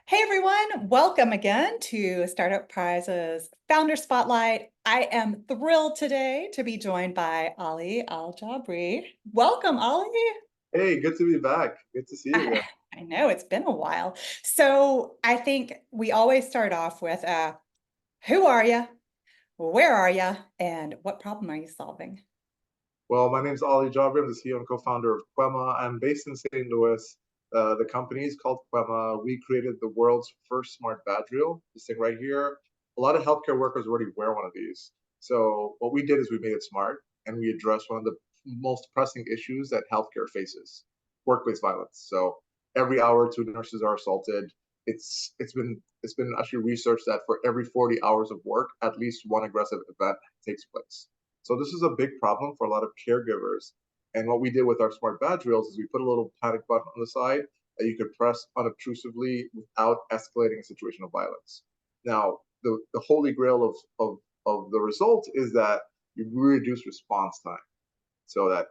Hey everyone, welcome again to Startup Prize's Founder Spotlight. I am thrilled today to be joined by Ali Al Jabry. Welcome, Ali. Hey, good to be back. Good to see you I, again. I know it's been a while. So I think we always start off with who are you? Where are you? And what problem are you solving? Well, my name is Ali Jabry. I'm the CEO and co-founder of Kwema. I'm based in St. Louis. The company is called Kwema. We created the world's first smart badge reel. This thing right here. A lot of healthcare workers already wear one of these. So what we did is we made it smart and we addressed one of the most pressing issues that healthcare faces, workplace violence. So every hour, two nurses are assaulted. It's been actually researched that for every 40 hours of work, at least one aggressive event takes place. So this is a big problem for a lot of caregivers. And what we did with our smart badge reels is we put a little panic button on the side that you could press unobtrusively without escalating a situation of violence. Now, the holy grail of the result is that you reduce response time so that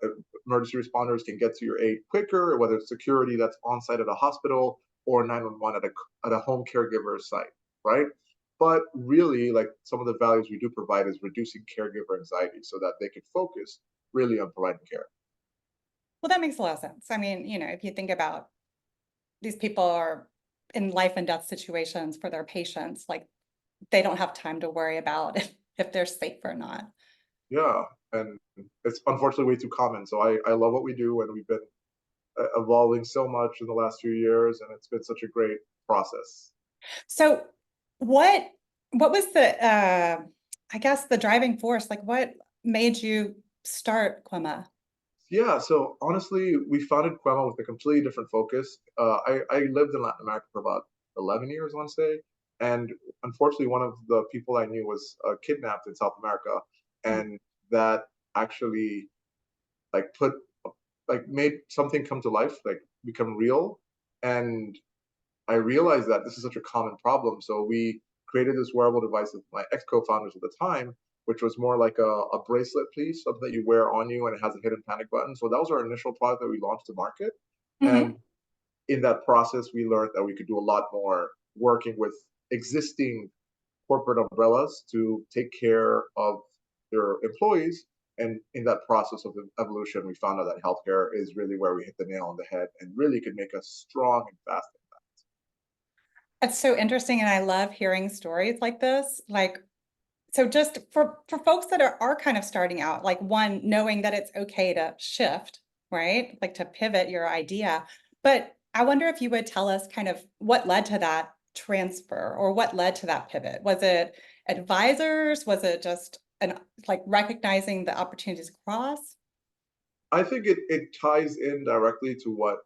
emergency responders can get to your aid quicker, whether it's security that's on site at a hospital or 911 at a home caregiver site, right? But really, like some of the values we do provide is reducing caregiver anxiety so that they can focus really on providing care. Well, that makes a lot of sense. I mean, if you think about these people are in life and death situations for their patients, like they don't have time to worry about if they're safe or not. Yeah, and it's unfortunately way too common. So I love what we do, and we've been evolving so much in the last few years, and it's been such a great process. So what what was the I guess the driving force? Like what made you start Kwema? Yeah, so honestly, we founded Kwema with a completely different focus. I lived in Latin America for about 11 years, I want to say. And unfortunately, one of the people I knew was kidnapped in South America. And that actually like put like made something come to life, like become real. And I realized that this is such a common problem. So we created this wearable device with my ex co-founders at the time, which was more like a bracelet piece, something that you wear on you and it has a hidden panic button. So that was our initial product that we launched to market. Mm-hmm. And in that process, we learned that we could do a lot more working with existing corporate umbrellas to take care of their employees. And in that process of evolution, we found out that healthcare is really where we hit the nail on the head and really could make us strong and fast. It's so interesting, and I love hearing stories like this. Like, so just for folks that are kind of starting out, like one, knowing that it's okay to shift, right? Like to pivot your idea. But I wonder if you would tell us kind of what led to that transfer or what led to that pivot. Was it advisors? Was it just an like recognizing the opportunities across? I think it ties in directly to what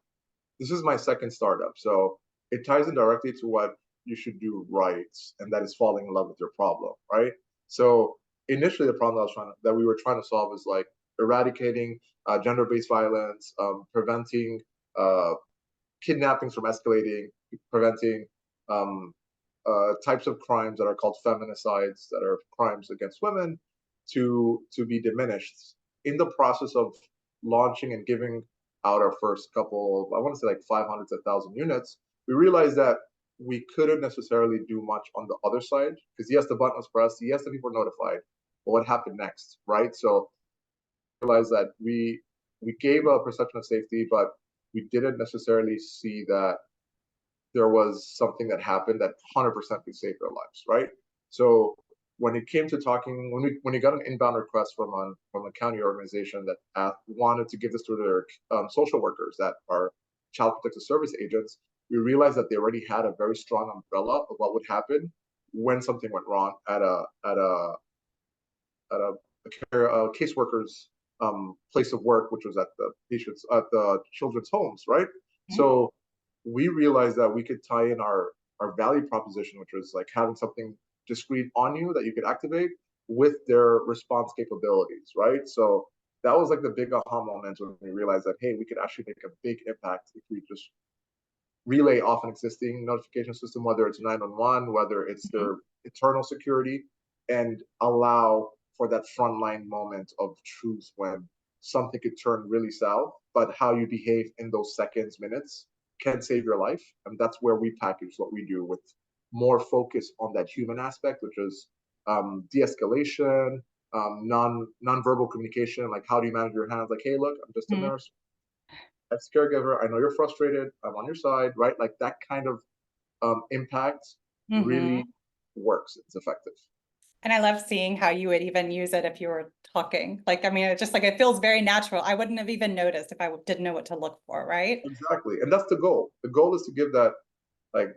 this is my second startup. So it ties in directly to what you should do right, and that is falling in love with your problem, right? So initially, the problem that we were trying to solve is like eradicating gender-based violence, preventing uh, kidnappings from escalating, preventing um, types of crimes that are called feminicides, that are crimes against women, to be diminished. In the process of launching and giving out our first couple of, I want to say like 500 to 1,000 units, we realized that we couldn't necessarily do much on the other side because yes, the button was pressed, yes, the people were notified, but what happened next, right? So realized that we gave a perception of safety, but we didn't necessarily see that there was something that happened that 100% could save their lives, right? So when it came to talking, when we got an inbound request from a county organization that wanted to give this to their social workers that are child protective service agents, we realized that they already had a very strong umbrella of what would happen when something went wrong at a caseworker's place of work, which was at the patients at the children's homes, right? Mhm. So we realized that we could tie in our value proposition, which was like having something discrete on you that you could activate with their response capabilities, right? So that was like the big aha moment when we realized that hey, we could actually make a big impact if we just relay off an existing notification system, whether it's 911, whether it's Mhm. their internal security, and allow for that frontline moment of truth when something could turn really south, but how you behave in those seconds, minutes can save your life. And that's where we package what we do with more focus on that human aspect, which is de-escalation, non-verbal communication, like how do you manage your hands? Like, hey, look, I'm just a Mhm. nurse, ex caregiver. I know you're frustrated. I'm on your side, right? Like that kind of impact really Mhm. works. It's effective. And I love seeing how you would even use it if you were talking. Like, I mean, it's just like it feels very natural. I wouldn't have even noticed if I didn't know what to look for, right? Exactly, and that's the goal. The goal is to give that like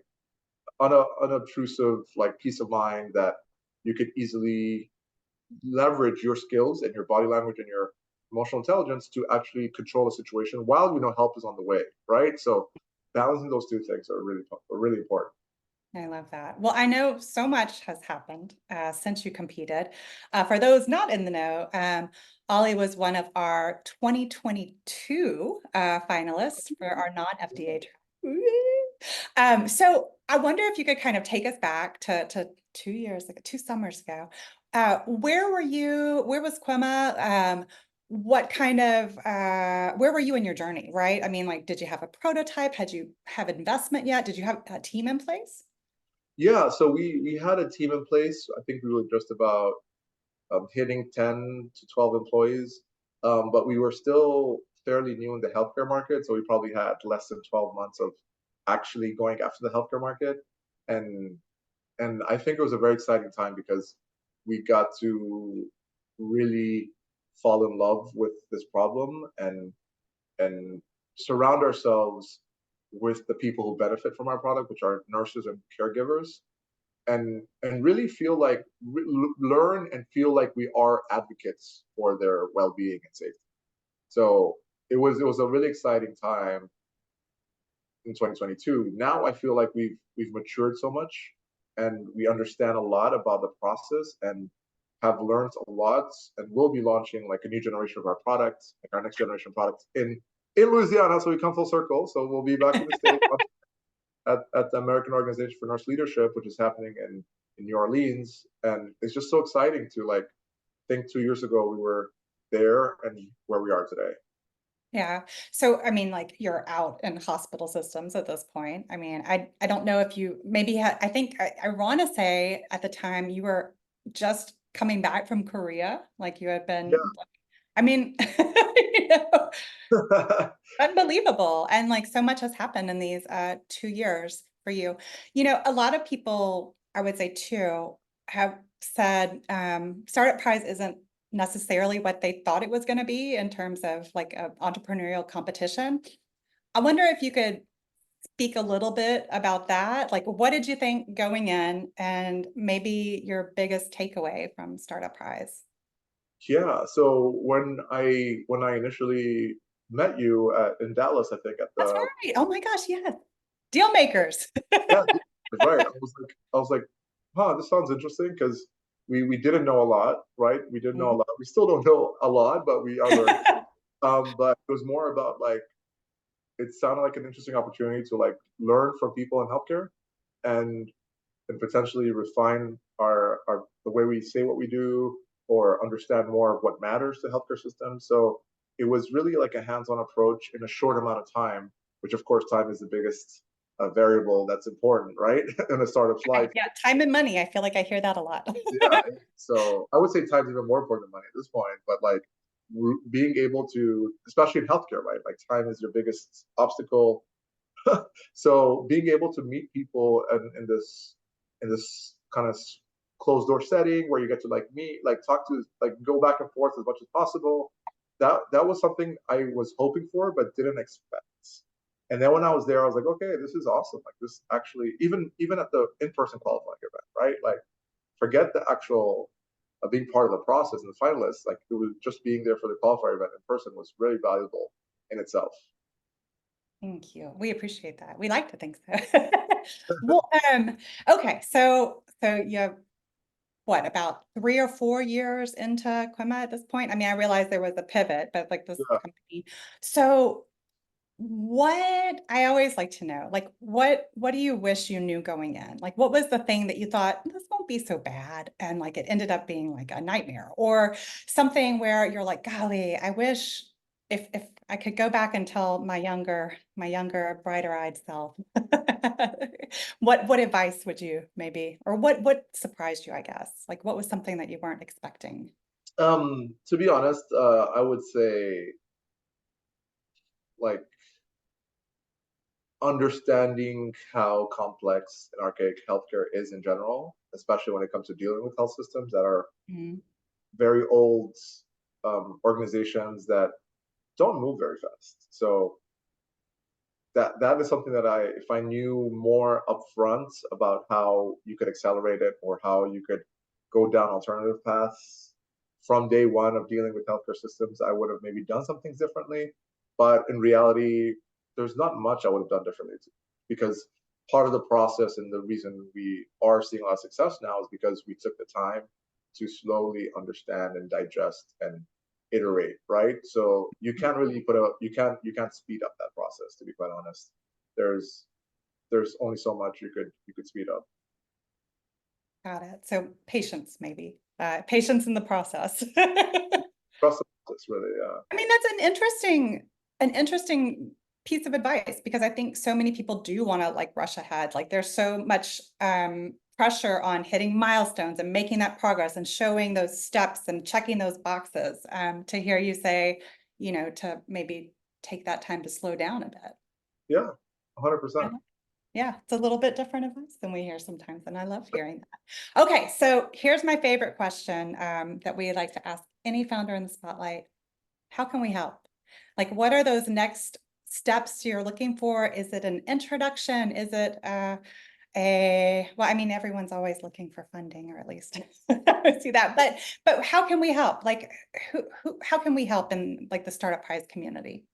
unobtrusive like peace of mind that you could easily leverage your skills and your body language and your emotional intelligence to actually control a situation while you know help is on the way, right? So balancing those two things are really important. I love that. Well, I know so much has happened since you competed. For those not in the know, Ollie was one of our 2022 finalists for our non-FDA. So I wonder if you could kind of take us back to 2 years ago, 2 summers ago. Where were you? Where was Kwema? What kind of where were you in your journey, right? I mean, like, did you have a prototype? Had you have investment yet? Did you have a team in place? Yeah, so we had a team in place. I think we were just about hitting 10 to 12 employees, but we were still fairly new in the healthcare market. So we probably had less than 12 months of actually going after the healthcare market. And and I think it was a very exciting time because we got to really fall in love with this problem and surround ourselves with the people who benefit from our product, which are nurses and caregivers, and really feel like learn and feel like we are advocates for their well-being and safety. So it was a really exciting time in 2022. Now I feel like we've matured so much and we understand a lot about the process and have learned a lot, and we'll be launching like a new generation of our products, like our next generation products in Louisiana. So we come full circle. So we'll be back in the States at the American Organization for Nurse Leadership, which is happening in New Orleans. And it's just so exciting to like think 2 years ago we were there and where we are today. Yeah. So, I mean, like you're out in hospital systems at this point. I mean, I don't know if you maybe had, I think I want to say at the time you were just coming back from Korea, like you had been, I mean, you know, Yeah. unbelievable. And like so much has happened in these 2 years for you. You know, a lot of people, I would say too, have said Startup Prize isn't necessarily what they thought it was going to be in terms of like an entrepreneurial competition. I wonder if you could speak a little bit about that. Like, what did you think going in, and maybe your biggest takeaway from Startup Prize? Yeah. So when I initially met you in Dallas, I think at That's the right. Oh my gosh, yes. Deal makers. yeah, that's right. I was like, huh, this sounds interesting because we didn't know a lot, right? We didn't know a lot. We still don't know a lot, but we are learning. But it was more about like it sounded like an interesting opportunity to like learn from people in healthcare and and potentially refine our the way we say what we do or understand more of what matters to healthcare systems. So it was really like a hands-on approach in a short amount of time, which of course time is the biggest variable that's important, right, in a startup's life. Yeah, time and money. I feel like I hear that a lot. Yeah, so I would say time's even more important than money at this point. But like being able to, especially in healthcare, right, like time is your biggest obstacle. So being able to meet people in this kind of closed door setting where you get to like meet, like talk to, like go back and forth as much as possible, that was something I was hoping for but didn't expect. And then when I was there, I was like, okay, this is awesome. Like this actually, even at the in-person qualifying event, right? Like forget the actual being part of the process and the finalists. Like it was just being there for the qualifier event in person was really valuable in itself. Thank you. We appreciate that. We like to think so. Well, okay, so you have what, about 3 or 4 years into Kwema at this point? I mean, I realize there was a pivot, but like this Yeah. company. So what I always like to know, like what do you wish you knew going in? Like what was the thing that you thought this won't be so bad and like it ended up being like a nightmare, or something where you're like, golly, I wish if I could go back and tell my younger, brighter-eyed self, what advice would you maybe, or what surprised you, I guess? Like, what was something that you weren't expecting? To be honest, I would say like understanding how complex and archaic healthcare is in general, especially when it comes to dealing with health systems that are Mhm. very old organizations that don't move very fast. So that is something that if I knew more upfront about how you could accelerate it or how you could go down alternative paths from day one of dealing with healthcare systems, I would have maybe done some things differently. But in reality, there's not much I would have done differently because part of the process and the reason we are seeing a lot of success now is because we took the time to slowly understand and digest and iterate, right? So you can't really you can't speed up that process, to be quite honest. There's there's only so much you could speed up. Got it. So patience, maybe. Patience in the process. Trust the process, really. I mean, that's an interesting piece of advice because I think so many people do want to like rush ahead. Like there's so much pressure on hitting milestones and making that progress and showing those steps and checking those boxes. To hear you say, to maybe take that time to slow down a bit. Yeah, 100%. Yeah, it's a little bit different advice than we hear sometimes, and I love hearing that. Okay, so here's my favorite question that we like to ask any founder in the spotlight. How can we help? Like, what are those next steps you're looking for? Is it an introduction? Is it well, I mean, everyone's always looking for funding, or at least I see that. But how can we help? Like, how can we help in like the Startup Prize community?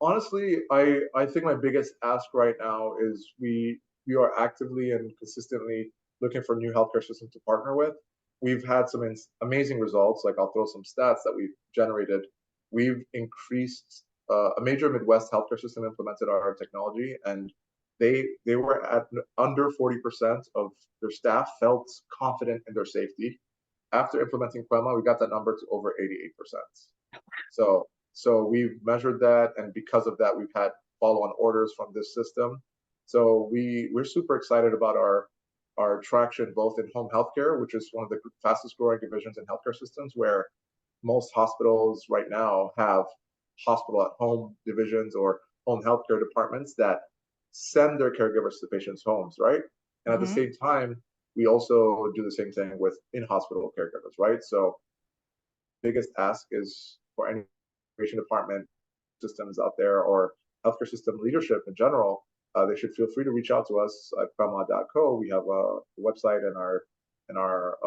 Honestly, I think my biggest ask right now is we are actively and consistently looking for new healthcare systems to partner with. We've had some amazing results. Like I'll throw some stats that we've generated. We've increased a major Midwest healthcare system implemented our technology, and they were at under 40% of their staff felt confident in their safety. After implementing Kwema, we got that number to over 88%. So we've measured that, and because of that, we've had follow-on orders from this system. So we're super excited about our traction both in home healthcare, which is one of the fastest growing divisions in healthcare systems, where most hospitals right now have hospital at home divisions or home healthcare departments that send their caregivers to patients' homes, right? And at the Mhm. same time, we also do the same thing with in-hospital caregivers, right? So biggest ask is for any department systems out there or healthcare system leadership in general, they should feel free to reach out to us at Kwema.co. We have a website and our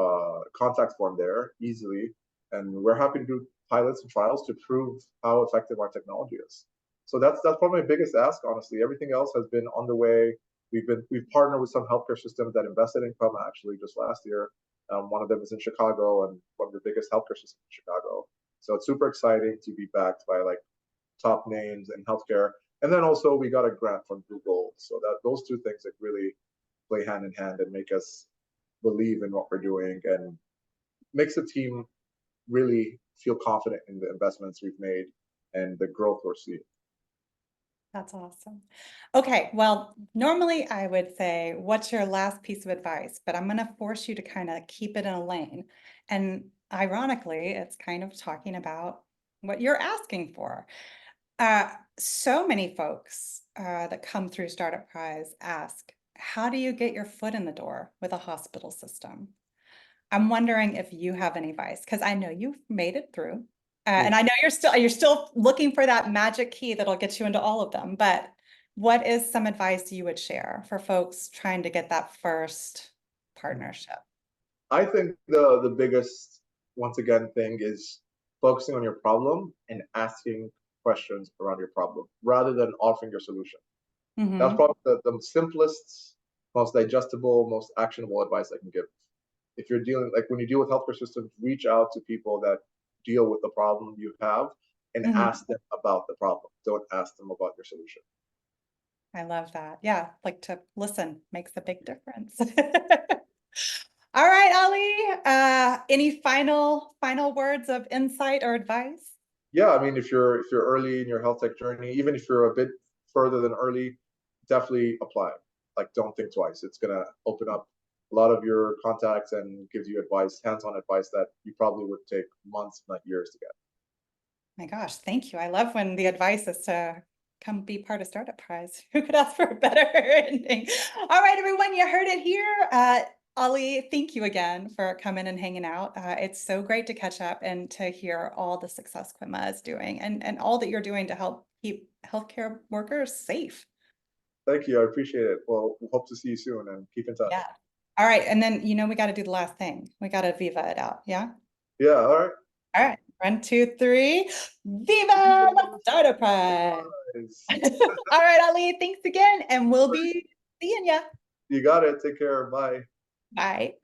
contact form there easily, and we're happy to do pilots and trials to prove how effective our technology is. So that's probably my biggest ask. Honestly, everything else has been on the way. We've partnered with some healthcare systems that invested in Kwema actually just last year. One of them is in Chicago and one of the biggest healthcare systems in Chicago. So it's super exciting to be backed by like top names in healthcare. And then also we got a grant from Google. So that those two things that really play hand in hand and make us believe in what we're doing and makes the team really feel confident in the investments we've made and the growth we're seeing. That's awesome. Okay, well, normally I would say, what's your last piece of advice? But I'm going to force you to kind of keep it in a lane. And ironically, it's kind of talking about what you're asking for. So many folks that come through Startup Prize ask, how do you get your foot in the door with a hospital system? I'm wondering if you have any advice because I know you've made it through. And I know you're still looking for that magic key that'll get you into all of them. But what is some advice you would share for folks trying to get that first partnership? I think the biggest once again thing is focusing on your problem and asking questions around your problem rather than offering your solution. That's Hmm. probably the simplest, most digestible, most actionable advice I can give. If you're dealing, like when you deal with healthcare systems, reach out to people that deal with the problem you have and Hmm. ask them about the problem. Don't ask them about your solution. I love that. Yeah, like to listen makes a big difference. All right, Ali. Any final words of insight or advice? Yeah, I mean, if you're early in your health tech journey, even if you're a bit further than early, definitely apply. Like, don't think twice. It's gonna open up a lot of your contacts and gives you advice, hands-on advice that you probably would take months, not years to get. My gosh, thank you. I love when the advice is to come be part of Startup Prize. Who could ask for a better ending? All right, everyone, you heard it here. Ali, thank you again for coming and hanging out. It's so great to catch up and to hear all the success Kwema is doing and all that you're doing to help keep healthcare workers safe. Thank you. I appreciate it. Well, we hope to see you soon and keep in touch. Yeah. All right. And then, we got to do the last thing. We got to Viva it out. Yeah. Yeah, all right. All right. 1, 2, 3. Viva la Startup Prize. Guys. All right, Ali, thanks again, and we'll be seeing ya. You got it. Take care. Bye. Bye.